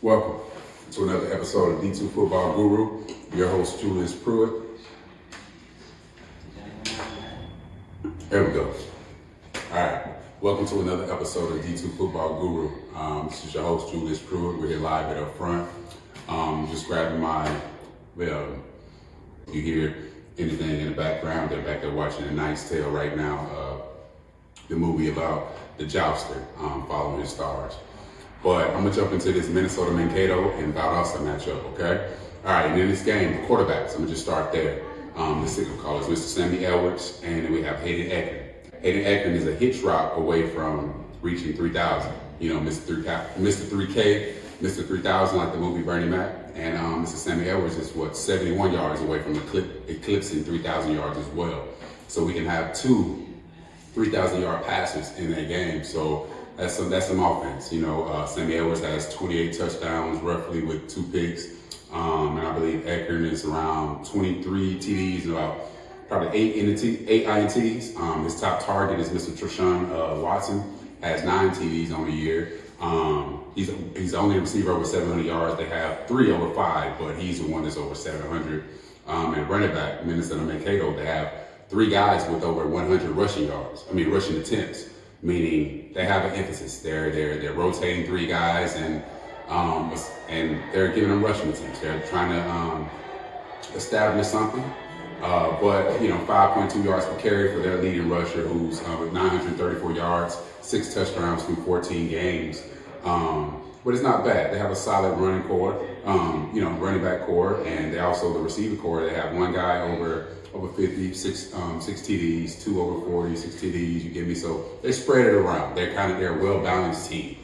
Welcome to another episode of D2 Football Guru. Your host, Julius Pruitt. There we go. All right. Welcome to another episode of D2 Football Guru. This is your host, Julius Pruitt. We're here live at Upfront. Just grabbing my, you hear anything in the background. They're back there watching A Knight's Tale right now. The movie about the jouster, following his stars. But I'm gonna jump into this Minnesota Mankato and Vadas matchup, okay? All right, and in this game, the quarterbacks, I'm gonna just start there. The signal call is Mr. Sammy, and then we have Hayden Eken. Hayden Eken is a hitch route away from reaching 3,000. You know, Mr. 3K, Mr. 3,000, like the movie Bernie Mac. And Mr. Sammy Edwards is 71 yards away from eclipsing 3,000 yards as well. So we can have two 3,000-yard passes in that game. So that's some offense. You know, Sammy Edwards has 28 touchdowns roughly with 2 picks. And I believe Eken is around 23 TDs and about probably 8 INTs. His top target is Mr. Treshaun Watson, has 9 TDs on the year. He's the only receiver over 700 yards. They have 3 over 5, but he's the one that's over 700. And running back, Minnesota Mankato, they have 3 guys with over 100 rushing attempts, meaning they have an emphasis. They're rotating 3 guys and they're giving them rushing attempts. They're trying to establish something. But 5.2 yards per carry for their leading rusher, who's with 934 yards, 6 touchdowns through 14 games. But it's not bad. They have a solid running core, running back core, and they also the receiver core. They have 1 guy over 50, 6 TDs, 2 over 40, 6 TDs. You get me? So they spread it around. They're a well-balanced team.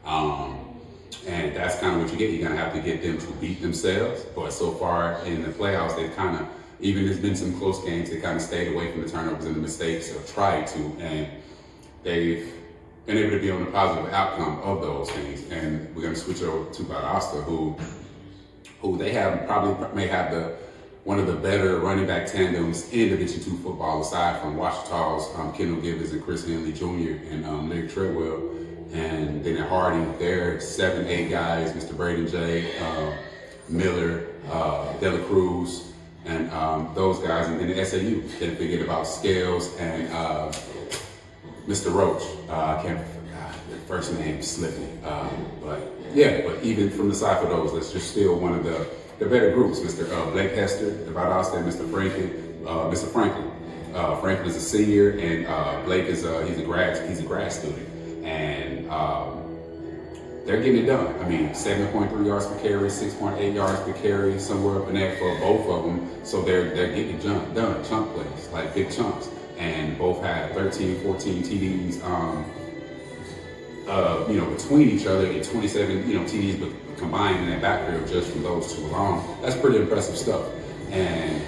And that's kind of what you get. You're gonna have to get them to beat themselves. But so far in the playoffs, they've even there's been some close games, they kind of stayed away from the turnovers and the mistakes, or tried to, and they've been able to be on the positive outcome of those things. And we're going to switch over to Vadas, who they may have one of the better running back tandems in Division II football, aside from Washita's Kendall Gibbons and Chris Henley Jr. and Nick Treadwell. And then at Harding, there are 7-8 guys, Mr. Braden J, Miller, Dela Cruz, and those guys. And then the SAU, can't forget about Scales and Mr. Roach. I can't, their first name slipped me. But even from the side for those, that's just still one of the better groups. Mr. Blake Hester, the Vadas, and Mr. Franklin. Franklin is a senior, and Blake is he's a grad student, and they're getting it done. 7.3 yards per carry, 6.8 yards per carry, somewhere up in there for both of them. So they're getting it done, chunk plays, like big chunks. And both have 13, 14 TDs, between each other, and 27, TDs, but combined in that backfield just from those 2 alone. That's pretty impressive stuff. And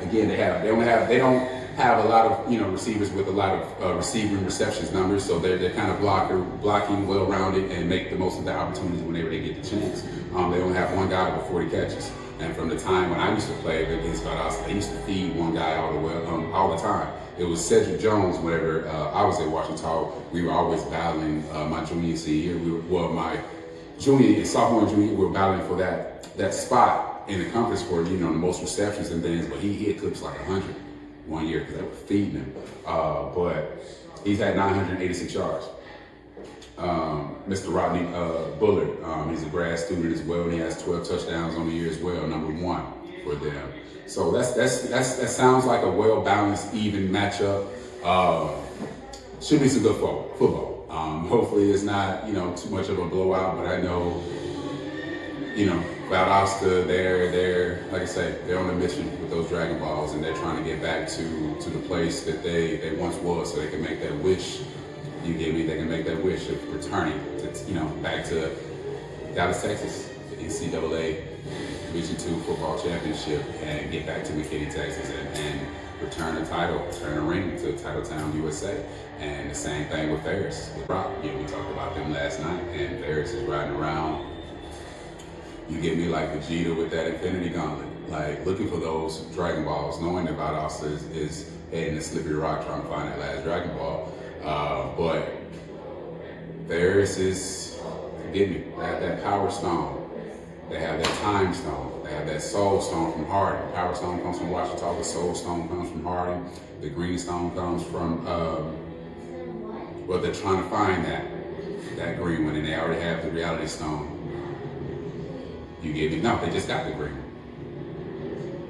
again, they don't have a lot of receivers with a lot of receiving receptions numbers, so they're kind of blocking well-rounded and make the most of the opportunities whenever they get the chance. They only have 1 guy with 40 catches. And from the time when I used to play against Vadas, they used to feed 1 guy all the time. It was Cedric Jones. Whenever I was at Washington, we were always battling. My junior and senior year, my sophomore and junior, we were battling for that spot in the conference for the most receptions and things. But he eclipsed like 100 one year because they were feeding him. But he's had 986 yards. Mr. Rodney Bullard, he's a grad student as well, and he has 12 touchdowns on the year as well, number 1 for them. So that sounds like a well-balanced, even matchup. Should be some good football. Hopefully it's not too much of a blowout, but I know Valdosta, they're like I say, they're on a mission with those Dragon Balls, and they're trying to get back to the place that they once was, so they can make that wish. You get me? They can make that wish of returning to back to Dallas, Texas, the NCAA Division II football championship, and get back to McKinney, Texas, and return the ring to Titletown, USA. And the same thing with Ferris, with Rock. We talked about them last night, and Ferris is riding around. You get me, like Vegeta with that Infinity Gauntlet, like looking for those Dragon Balls, knowing that Vadas is heading to Slippery Rock trying to find that last Dragon Ball. But Ferris is Get me? They have that power stone. They have that time stone. They have that soul stone from Harding. Power stone comes from Washita. The soul stone comes from Harding. The green stone comes from, well, they're trying to find that green one, and they already have the reality stone. You get me? No, they just got the green.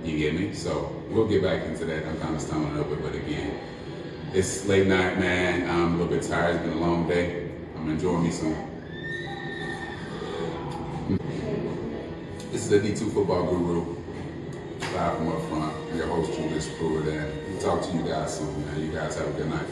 You get me? So we'll get back into that. I'm kind of stumbling over it, but again, it's late night, man. I'm a little bit tired. It's been a long day. I'm enjoying me some. This is the D2 Football Guru, live from Upfront. I'm your host, Julius Pruitt, and we'll talk to you guys soon, man. You guys have a good night.